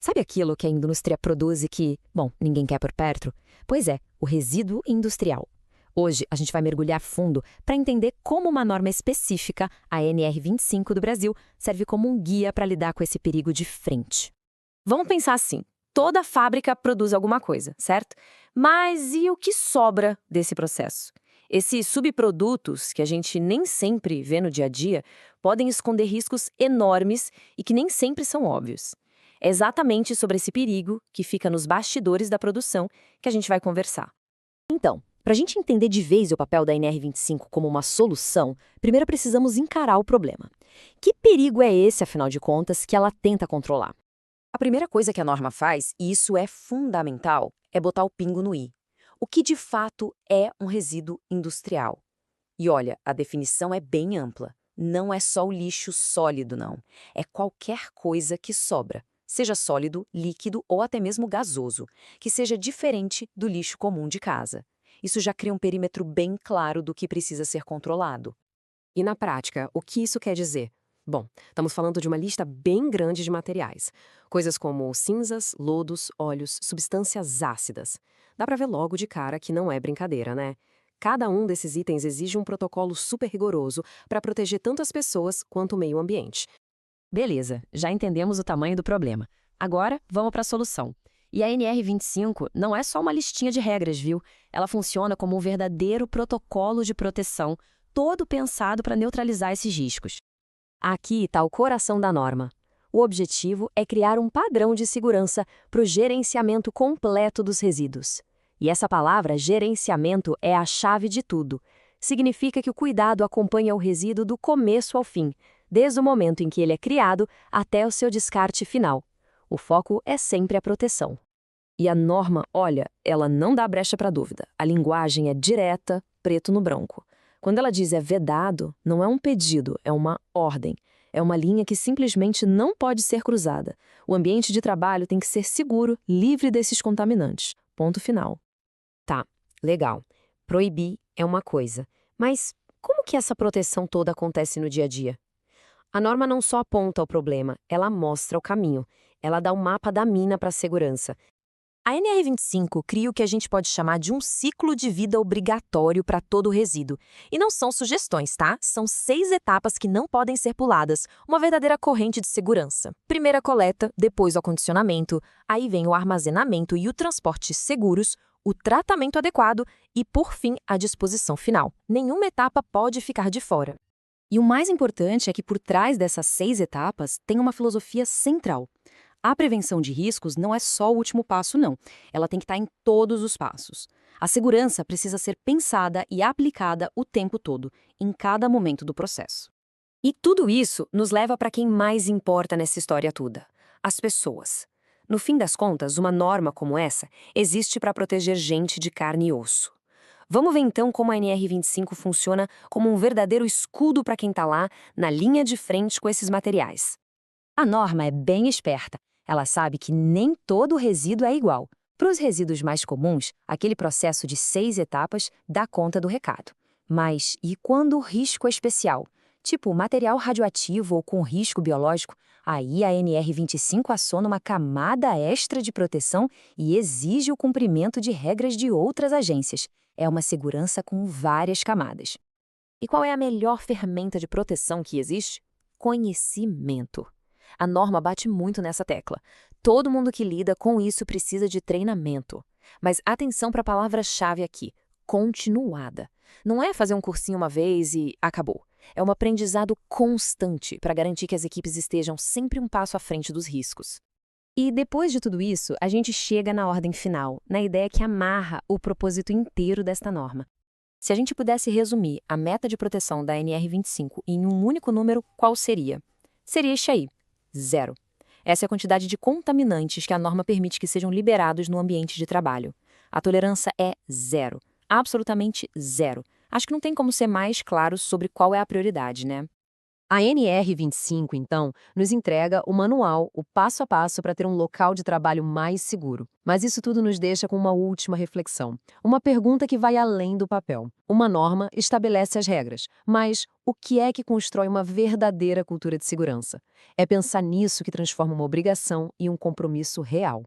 Sabe aquilo que a indústria produz e que, bom, ninguém quer por perto? Pois é, o resíduo industrial. Hoje a gente vai mergulhar fundo para entender como uma norma específica, a NR25 do Brasil, serve como um guia para lidar com esse perigo de frente. Vamos pensar assim: toda fábrica produz alguma coisa, certo? Mas e o que sobra desse processo? Esses subprodutos, que a gente nem sempre vê no dia a dia, podem esconder riscos enormes e que nem sempre são óbvios. É exatamente sobre esse perigo que fica nos bastidores da produção que a gente vai conversar. Então, para a gente entender de vez o papel da NR25 como uma solução, primeiro precisamos encarar o problema. Que perigo é esse, afinal de contas, que ela tenta controlar? A primeira coisa que a norma faz, e isso é fundamental, é botar o pingo no i. O que de fato é um resíduo industrial? E olha, a definição é bem ampla. Não é só o lixo sólido, não. É qualquer coisa que sobra, seja sólido, líquido ou até mesmo gasoso, que seja diferente do lixo comum de casa. Isso já cria um perímetro bem claro do que precisa ser controlado. E na prática, o que isso quer dizer? Bom, estamos falando de uma lista bem grande de materiais. Coisas como cinzas, lodos, óleos, substâncias ácidas. Dá para ver logo de cara que não é brincadeira, né? Cada um desses itens exige um protocolo super rigoroso para proteger tanto as pessoas quanto o meio ambiente. Beleza, já entendemos o tamanho do problema. Agora, vamos para a solução. E a NR25 não é só uma listinha de regras, viu? Ela funciona como um verdadeiro protocolo de proteção, todo pensado para neutralizar esses riscos. Aqui está o coração da norma. O objetivo é criar um padrão de segurança para o gerenciamento completo dos resíduos. E essa palavra, gerenciamento, é a chave de tudo. Significa que o cuidado acompanha o resíduo do começo ao fim, desde o momento em que ele é criado até o seu descarte final. O foco é sempre a proteção. E a norma, olha, ela não dá brecha para dúvida. A linguagem é direta, preto no branco. Quando ela diz é vedado, não é um pedido, é uma ordem. É uma linha que simplesmente não pode ser cruzada. O ambiente de trabalho tem que ser seguro, livre desses contaminantes. Ponto final. Tá, legal. Proibir é uma coisa. Mas como que essa proteção toda acontece no dia a dia? A norma não só aponta o problema, ela mostra o caminho. Ela dá o mapa da mina para a segurança. A NR25 cria o que a gente pode chamar de um ciclo de vida obrigatório para todo o resíduo. E não são sugestões, tá? São 6 etapas que não podem ser puladas, uma verdadeira corrente de segurança. Primeiro a coleta, depois o acondicionamento, aí vem o armazenamento e o transporte seguros, o tratamento adequado e, por fim, a disposição final. Nenhuma etapa pode ficar de fora. E o mais importante é que por trás dessas 6 etapas tem uma filosofia central. A prevenção de riscos não é só o último passo, não. Ela tem que estar em todos os passos. A segurança precisa ser pensada e aplicada o tempo todo, em cada momento do processo. E tudo isso nos leva para quem mais importa nessa história toda: as pessoas. No fim das contas, uma norma como essa existe para proteger gente de carne e osso. Vamos ver então como a NR25 funciona como um verdadeiro escudo para quem está lá, na linha de frente com esses materiais. A norma é bem esperta. Ela sabe que nem todo resíduo é igual. Para os resíduos mais comuns, aquele processo de 6 etapas dá conta do recado. Mas e quando o risco é especial? Tipo material radioativo ou com risco biológico, aí a NR25 aciona uma camada extra de proteção e exige o cumprimento de regras de outras agências. É uma segurança com várias camadas. E qual é a melhor ferramenta de proteção que existe? Conhecimento. A norma bate muito nessa tecla. Todo mundo que lida com isso precisa de treinamento. Mas atenção para a palavra-chave aqui: continuada. Não é fazer um cursinho uma vez e acabou. É um aprendizado constante para garantir que as equipes estejam sempre um passo à frente dos riscos. E depois de tudo isso, a gente chega na ordem final, na ideia que amarra o propósito inteiro desta norma. Se a gente pudesse resumir a meta de proteção da NR25 em um único número, qual seria? Seria este aí: 0. Essa é a quantidade de contaminantes que a norma permite que sejam liberados no ambiente de trabalho. A tolerância é 0. Absolutamente 0. Acho que não tem como ser mais claro sobre qual é a prioridade, né? A NR25, então, nos entrega o manual, o passo a passo para ter um local de trabalho mais seguro. Mas isso tudo nos deixa com uma última reflexão. Uma pergunta que vai além do papel. Uma norma estabelece as regras, mas o que é que constrói uma verdadeira cultura de segurança? É pensar nisso que transforma uma obrigação em um compromisso real.